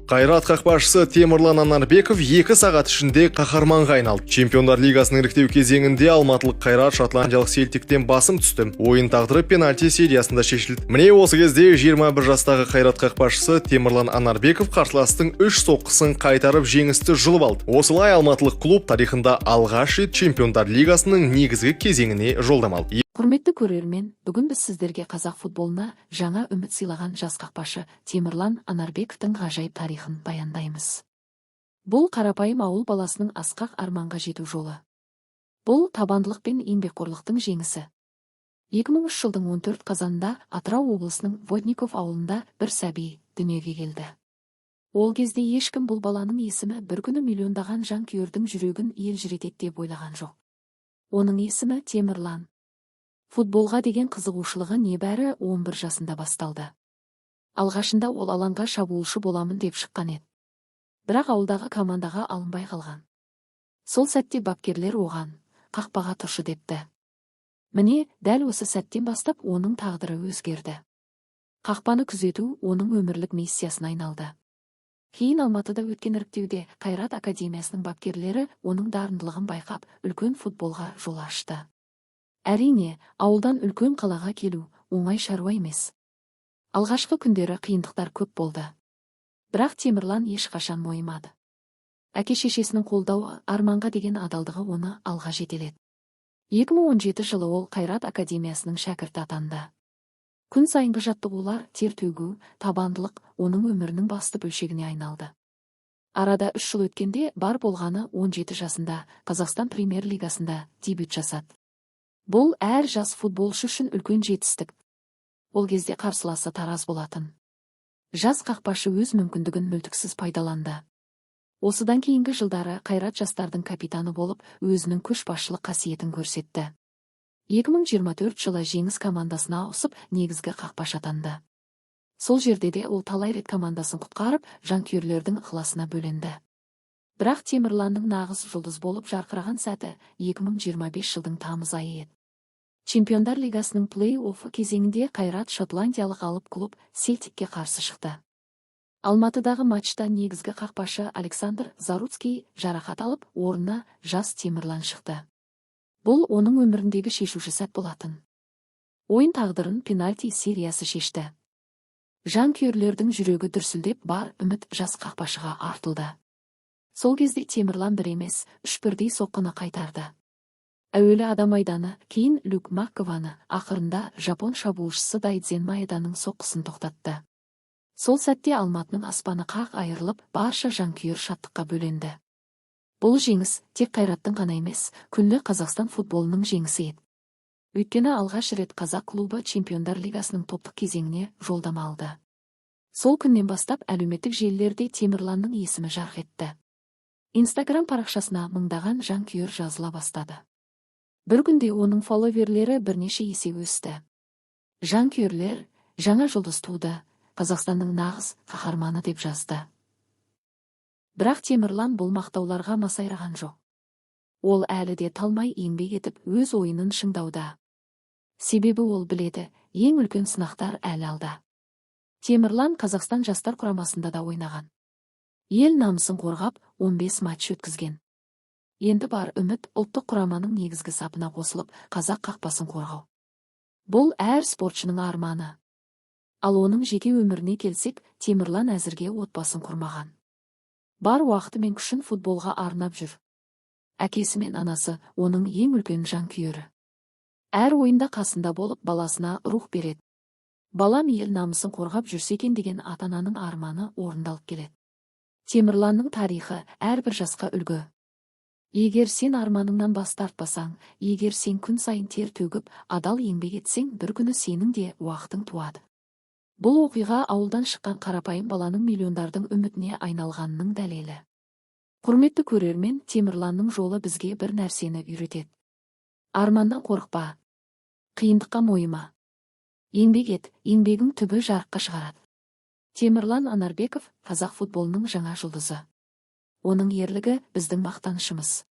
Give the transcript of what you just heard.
Қайрат қақпашысы Темірлан Анарбеков 2 сағат ішінде қаһарманға айналды. Чемпиондар лигасының іріктеу кезеңінде алматылық Қайрат шотландиялық Селтиктен басым түсті. Ойын тағдыры пенальти сериясында шешілді. Міне осы кезде 21 жастағы Қайрат қақпашысы Темірлан Анарбеков қарсыластың 3 соққысын қайтарып жеңісті жұлып алды. Осылай алматылық клуб тарихында алғаш рет Чемпиондар лигасының негізгі кезеңіне жолдама алды. Құрметті көрермен, бүгін біз сіздерге қазақ футболына жаңа үміт сыйлаған жас қақпашы Темірлан Анарбековтың ғажайып тарихын баяндаймыз. Бұл қарапайым ауыл баласының асқақ арманға жету жолы. Бұл табандылық пен еңбекқорлықтың жеңісі. 2003 жылдың 14 қазанында Атырау облысының Водников ауылында бір сәби дүниеге келді. Ол кезде ешкім бұл баланың есімі бір күні миллиондаған жанкүйердің жүрегін елжіретеді деп ойлаған жоқ. Оның есімі Темірлан. Футболға деген қызығушылығы небәрі 11 жасында басталды. Алғашында ол алаңға шабуылшы боламын деп шыққан еді. Бірақ ауылдағы командаға алынбай қалған. Сол сәтте бапкерлер оған қақпаға тұршы депті. Міне, дәл осы сәттен бастап оның тағдыры өзгерді. Қақпаны күзету оның өмірлік миссиясына айналды. Кейін Алматыда өткен іріктеуде Қайрат академиясының бапкерлері оның дарындылығын байқап, үлкен футболға жол ашты. Әрине, ауылдан үлкен қалаға келу оңай шаруа емес. Алғашқы күндері қиындықтар көп болды. Бірақ Темірлан ешқашан мойымады. Әке-шешесінің қолдауы, арманға деген адалдығы оны алға жетеледі. 2017 жылы ол Қайрат академиясының шәкірті атанды. Күн сайынғы жаттығулар, тер төгу, табандылық оның өмірінің басты бөлшегіне айналды. Арада 3 жыл өткенде бар болғаны 17 жасында Қазақстан премьер-лигасында дебют жасады. Бұл әр жас футболшы үшін үлкен жетістік. Ол кезде қарсыласы Тараз болатын. Жас қақпашы өз мүмкіндігін мүлтіксіз пайдаланды. Осыдан кейінгі жылдары Қайрат жастардың капитаны болып, өзінің көшбасшылық қасиетін көрсетті. 2024 жылы жеңіс командасына ауысып, негізгі қақпашы атанды. Сол жерде де ол талай рет командасын құтқарып, жанкүйерлердің ықыласына бөленді. Бірақ Темірланның нағыз жұлдыз болып жарқыраған сәті 2025 жылдың тамыз айы еді. Чемпиондар лигасының плей-оффы кезеңінде Қайрат шотландиялық алып клуб Селтикке қарсы шықты. Алматыдағы матчта негізгі қақпашы Александр Заруцкий жарақат алып, орнына жас Темірлан шықты. Бұл оның өміріндегі шешуші сәт болатын. Ойын тағдырын пенальти сериясы шешті. Жанкүйерлердің жүрегі дүрсілдеп, бар үміт жас қақпашыға артылды. Сол кезде Темірлан бір емес, 3 бірдей соққыны қайтарды. Әуелі Адам Айданы, кейін Люк Маккованы, ақырында Жапон шабуылшысы Дайдзен Маэданың соққысын тоқтатты. Сол сәтте Алматының аспаны қақ айырылып, барша жанкүйер шаттыққа бөленді. Бұл жеңіс тек Қайраттың ғана емес, күллі Қазақстан футболының жеңісі еді. Өйткені алғаш рет қазақ клубы Чемпиондар лигасының топтық кезеңіне жолдама алды. Сол күннен бастап әлеуметтік желілерде Темірланның есімі жарқ етті. Инстаграм парақшасына мыңдаған жанкүйер жазыла бастады. Бір күнде оның фолловерлері бірнеше есе өсті. Жанкүйерлер жаңа жұлдыз туды, Қазақстанның нағыз қаһарманы деп жазды. Бірақ Темірлан бұл мақтауларға масайраған жоқ. Ол әлі де талмай еңбек етіп өз ойынын шыңдауда. Себебі ол біледі, ең үлкен сынақтар әлі алда. Темірлан Қазақстан жастар құрамасында да ойнаған. Ел намысын қорғап 15 матч өткізген. Енді бар үміт ұлттық құраманың негізгі сапына қосылып, қазақ қақпасын қорғау. Бұл әр спортшының арманы. Ал оның жеке өміріне келсек, Темірлан әзірге отбасын құрмаған. Бар уақыты мен күшін футболға арнап жүр. Әкесі мен анасы оның ең үлкен жанкүйері. Әр ойында қасында болып, баласына рух береді. Балам ел намысын қорғап жүрсе екен деген ата-ананың арманы орындалып келеді. Темірланның тарихы әрбір жасқа үлгі. Егер сен арманыңнан бас тартпасаң, егер сен күн сайын тер төгіп, адал еңбек етсең, бір күні сенің де уақытың туады. Бұл оқиға ауылдан шыққан қарапайым баланың миллиондардың үмітіне айналғанының дәлелі. Құрметті көрермен, Темірланның жолы бізге бір нәрсені үйретеді. Арманнан қорықпа, қиындыққа мойыма. Еңбек ет, еңбегің түбі жарыққа шығарады. Темірлан Анарбеков, қазақ футболының жаңа жұлдызы. Оның ерлігі біздің мақтанышымыз.